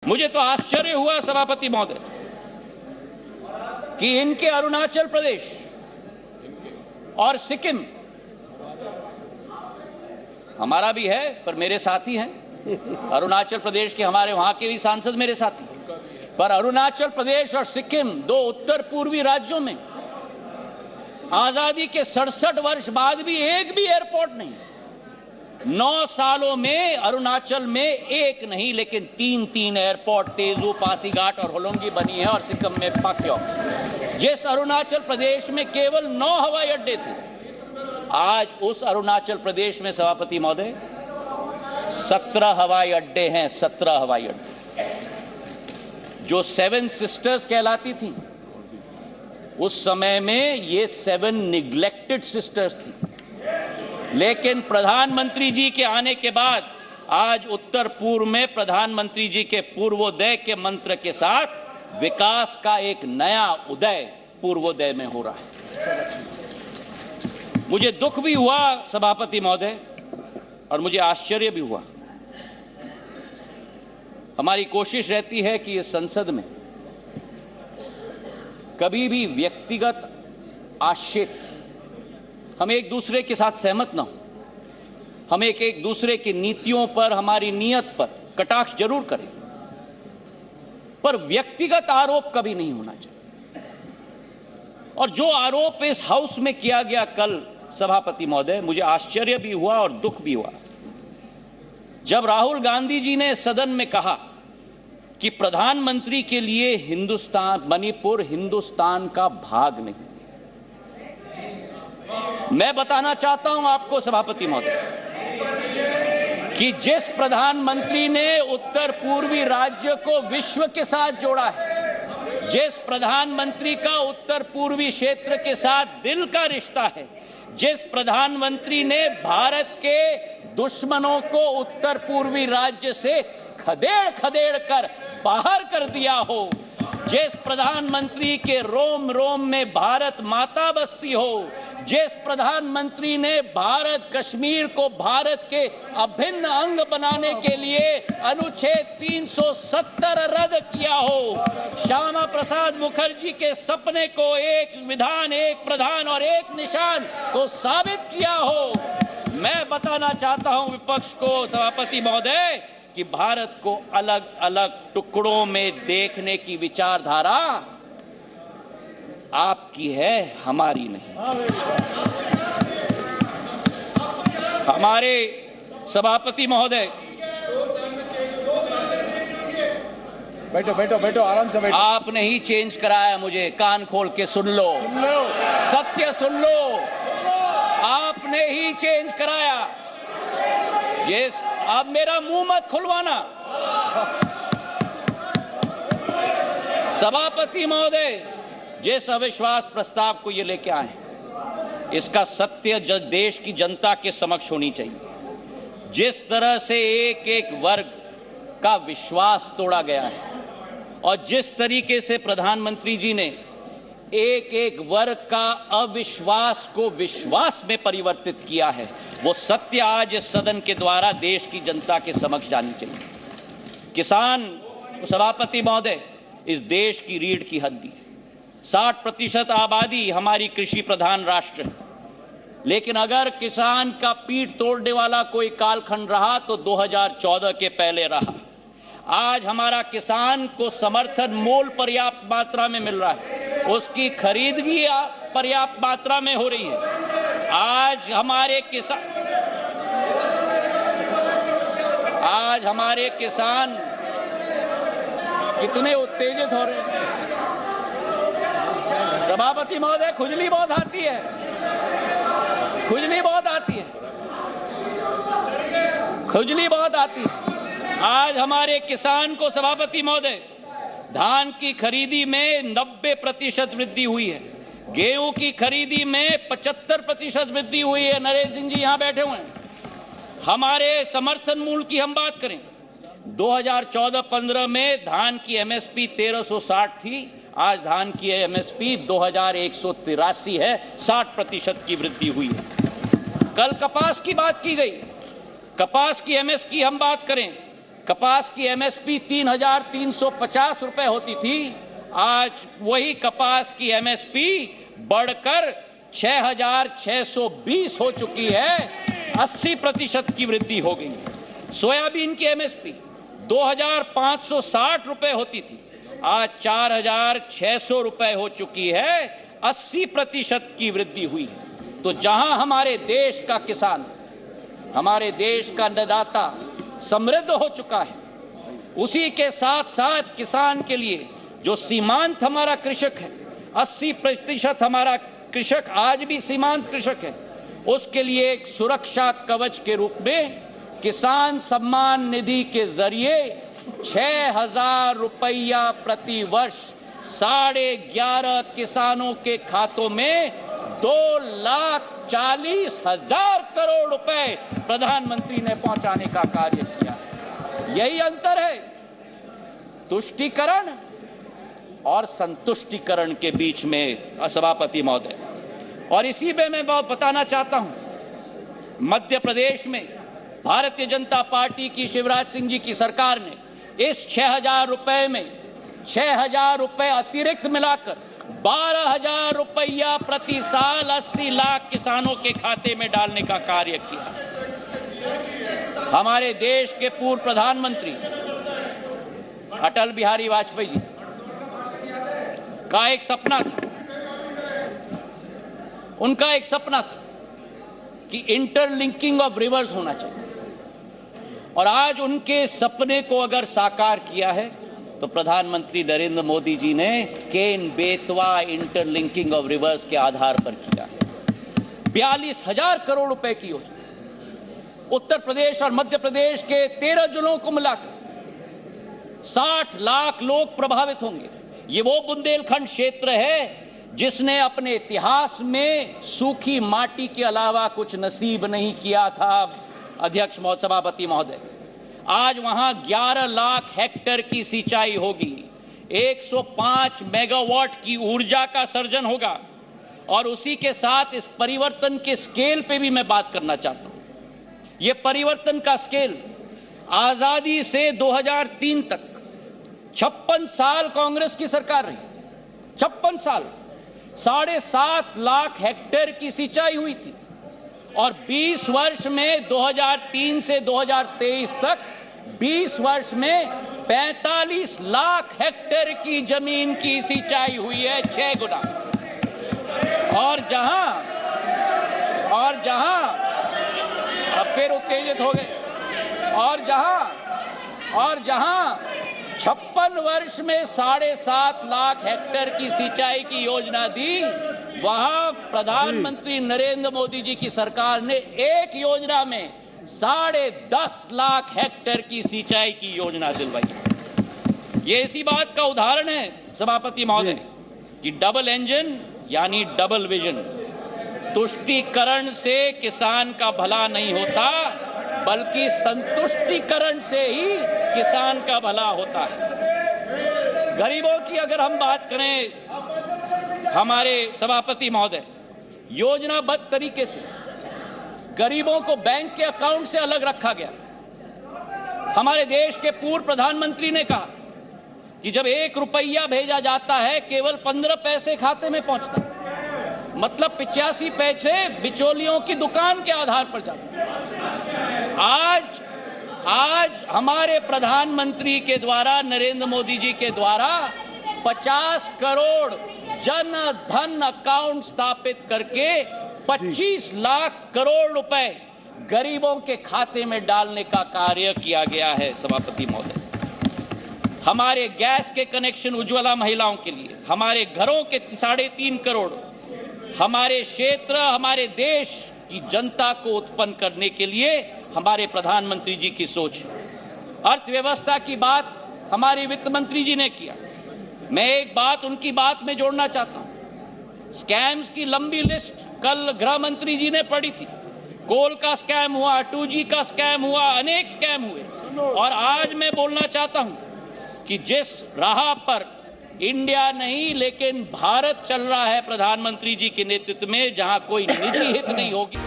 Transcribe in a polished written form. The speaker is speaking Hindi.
मुझे तो आश्चर्य हुआ सभापति महोदय कि इनके अरुणाचल प्रदेश और सिक्किम, हमारा भी है पर मेरे साथी हैं, अरुणाचल प्रदेश के हमारे वहां के भी सांसद मेरे साथी, पर अरुणाचल प्रदेश और सिक्किम दो उत्तर पूर्वी राज्यों में आजादी के 67 वर्ष बाद भी एक भी एयरपोर्ट नहीं। 9 सालों में अरुणाचल में एक नहीं लेकिन 3 एयरपोर्ट तेजू, पासीघाट और होलोंगी बनी है, और सिक्किम में पाक्योंग। जिस अरुणाचल प्रदेश में केवल 9 हवाई अड्डे थे, आज उस अरुणाचल प्रदेश में सभापति महोदय 17 हवाई अड्डे हैं। 17 हवाई अड्डे जो 7 सिस्टर्स कहलाती थी, उस समय में ये 7 निग्लेक्टेड सिस्टर्स थी। लेकिन प्रधानमंत्री जी के आने के बाद आज उत्तर पूर्व में प्रधानमंत्री जी के पूर्वोदय के मंत्र के साथ विकास का एक नया उदय पूर्वोदय में हो रहा है। मुझे दुख भी हुआ सभापति महोदय और मुझे आश्चर्य भी हुआ। हमारी कोशिश रहती है कि इस संसद में कभी भी व्यक्तिगत आक्षेप, हम एक दूसरे के साथ सहमत ना हो, हम एक दूसरे की नीतियों पर, हमारी नीयत पर कटाक्ष जरूर करें, पर व्यक्तिगत आरोप कभी नहीं होना चाहिए। और जो आरोप इस हाउस में किया गया कल सभापति महोदय, मुझे आश्चर्य भी हुआ और दुख भी हुआ जब राहुल गांधी जी ने सदन में कहा कि प्रधानमंत्री के लिए मणिपुर हिंदुस्तान का भाग नहीं। मैं बताना चाहता हूं आपको सभापति महोदय कि जिस प्रधानमंत्री ने उत्तर पूर्वी राज्य को विश्व के साथ जोड़ा है, जिस प्रधानमंत्री का उत्तर पूर्वी क्षेत्र के साथ दिल का रिश्ता है, जिस प्रधानमंत्री ने भारत के दुश्मनों को उत्तर पूर्वी राज्य से खदेड़ कर बाहर कर दिया हो, जिस प्रधानमंत्री के रोम रोम में भारत माता बसती हो, जिस प्रधानमंत्री ने भारत कश्मीर को भारत के अभिन्न अंग बनाने के लिए अनुच्छेद 370 रद्द किया हो, श्यामा प्रसाद मुखर्जी के सपने को एक विधान, एक प्रधान और एक निशान को साबित किया हो। मैं बताना चाहता हूं विपक्ष को सभापति महोदय कि भारत को अलग अलग टुकड़ों में देखने की विचारधारा आपकी है, हमारी नहीं। हमारे सभापति महोदय, बैठो बैठो बैठो, आराम से बैठो। आपने ही चेंज कराया, मुझे कान खोल के सुन लो, सत्य सुन लो, आपने ही चेंज कराया। जिस अब मेरा मुंह मत खुलवाना सभापति महोदय, जिस अविश्वास प्रस्ताव को ये लेके आए, इसका सत्य देश की जनता के समक्ष होनी चाहिए। जिस तरह से एक एक वर्ग का विश्वास तोड़ा गया है और जिस तरीके से प्रधानमंत्री जी ने एक एक वर्ग का अविश्वास को विश्वास में परिवर्तित किया है, वो सत्य आज इस सदन के द्वारा देश की जनता के समक्ष जानी चाहिए। किसान सभापति महोदय इस देश की रीढ़ की हड्डी, 60% आबादी हमारी कृषि प्रधान राष्ट्र है, लेकिन अगर किसान का पीठ तोड़ने वाला कोई कालखंड रहा तो 2014 के पहले रहा। आज हमारा किसान को समर्थन मूल्य पर्याप्त मात्रा में मिल रहा है, उसकी खरीदगी पर्याप्त मात्रा में हो रही है। आज हमारे किसान कितने उत्तेजित हो रहे हैं सभापति महोदय, खुजली बहुत आती है, खुजली बहुत आती है, खुजली बहुत आती है। आज हमारे किसान को सभापति महोदय धान की खरीदी में 90% वृद्धि हुई है, गेहूं की खरीदी में 75% वृद्धि हुई है। नरेंद्र सिंह जी यहां बैठे हुए हैं। हमारे समर्थन मूल्य की हम बात करें, 2014-15 में धान की एमएसपी 1360 थी, आज धान की एमएसपी 2183 है, 60% की वृद्धि हुई है। कल कपास की बात की गई, कपास की एमएसपी हम बात करें, कपास की एमएसपी 3,350 रुपए होती थी, आज वही कपास की एमएसपी बढ़कर 6,620 हो चुकी है। 80% की वृद्धि हो गई। सोयाबीन की एमएसपी 2,560 रुपए होती थी, आज 4,600 रुपए हो चुकी है। 80% की वृद्धि हुई है। तो जहां हमारे देश का किसान, हमारे देश का अन्नदाता समृद्ध हो चुका है, उसी के साथ साथ किसान के लिए जो सीमांत हमारा कृषक है, 80% हमारा कृषक आज भी सीमांत कृषक है, उसके लिए एक सुरक्षा कवच के रूप में किसान सम्मान निधि के जरिए 6,000 रुपया प्रति वर्ष 11.5 किसानों के खातों में 2,40,000 करोड़ रुपए प्रधानमंत्री ने पहुंचाने का कार्य किया। यही अंतर है तुष्टीकरण और संतुष्टीकरण के बीच में, सभापति महोदय। और इसी में मैं बहुत बताना चाहता हूं, मध्य प्रदेश में भारतीय जनता पार्टी की शिवराज सिंह जी की सरकार ने इस 6,000 रुपए में 6,000 रुपए अतिरिक्त मिलाकर 12,000 रुपया प्रति साल 80 लाख किसानों के खाते में डालने का कार्य किया। हमारे देश के पूर्व प्रधानमंत्री अटल बिहारी वाजपेयी जी का एक सपना था, उनका एक सपना था कि इंटरलिंकिंग ऑफ रिवर्स होना चाहिए। और आज उनके सपने को अगर साकार किया है तो प्रधानमंत्री नरेंद्र मोदी जी ने Ken Betwa interlinking of reverse के आधार पर किया है। 42,000 करोड़ रुपए की योजना उत्तर प्रदेश और मध्य प्रदेश के 13 जिलों को मिलाकर 60 लाख लोग प्रभावित होंगे। ये वो बुंदेलखंड क्षेत्र है जिसने अपने इतिहास में सूखी माटी के अलावा कुछ नसीब नहीं किया था। अध्यक्ष महोदय, सभापति महोदय, आज वहां 11 लाख हेक्टेयर की सिंचाई होगी, 105 मेगावाट की ऊर्जा का सर्जन होगा। और उसी के साथ इस परिवर्तन के स्केल पे भी मैं बात करना चाहता हूं। ये परिवर्तन का स्केल आजादी से 2003 तक 56 साल कांग्रेस की सरकार रही, 56 साल 7.5 लाख हेक्टेयर की सिंचाई हुई थी। और 20 वर्ष में 2003 से 2023 तक 20 वर्ष में 45 लाख हेक्टेयर की जमीन की सिंचाई हुई है, 6 गुना। और जहां अब फिर उत्तेजित हो गए, और जहां 56 वर्ष में 7.5 लाख हेक्टेयर की सिंचाई की योजना दी, वहां प्रधानमंत्री नरेंद्र मोदी जी की सरकार ने एक योजना में 10.5 लाख हेक्टेयर की सिंचाई की योजना दिलवाई। ये इसी बात का उदाहरण है सभापति महोदय कि डबल इंजन यानी डबल विजन। तुष्टीकरण से किसान का भला नहीं होता, बल्कि संतुष्टीकरण से ही किसान का भला होता है। गरीबों की अगर हम बात करें हमारे सभापति महोदय, योजनाबद्ध तरीके से गरीबों को बैंक के अकाउंट से अलग रखा गया। हमारे देश के पूर्व प्रधानमंत्री ने कहा कि जब 1 रुपया भेजा जाता है केवल 15 पैसे खाते में पहुंचता, मतलब 85 पैसे बिचौलियों की दुकान के आधार पर जाते। आज हमारे प्रधानमंत्री के द्वारा, नरेंद्र मोदी जी के द्वारा 50 करोड़ जन धन अकाउंट स्थापित करके 25 लाख करोड़ रुपए गरीबों के खाते में डालने का कार्य किया गया है। सभापति महोदय, हमारे गैस के कनेक्शन उज्ज्वला महिलाओं के लिए, हमारे घरों के 3.5 करोड़, हमारे क्षेत्र, हमारे देश की जनता को उत्पन्न करने के लिए हमारे प्रधानमंत्री जी की सोच। अर्थव्यवस्था की बात हमारे वित्त मंत्री जी ने किया। मैं एक बात उनकी बात में जोड़ना चाहता हूं। स्कैम्स की लंबी लिस्ट कल गृह मंत्री जी ने पढ़ी थी। कोल का स्कैम हुआ, 2G का स्कैम हुआ, अनेक स्कैम हुए। और आज मैं बोलना चाहता हूं कि जिस राह पर इंडिया नहीं लेकिन भारत चल रहा है प्रधानमंत्री जी के नेतृत्व में, जहां कोई निजी हित नहीं होगी।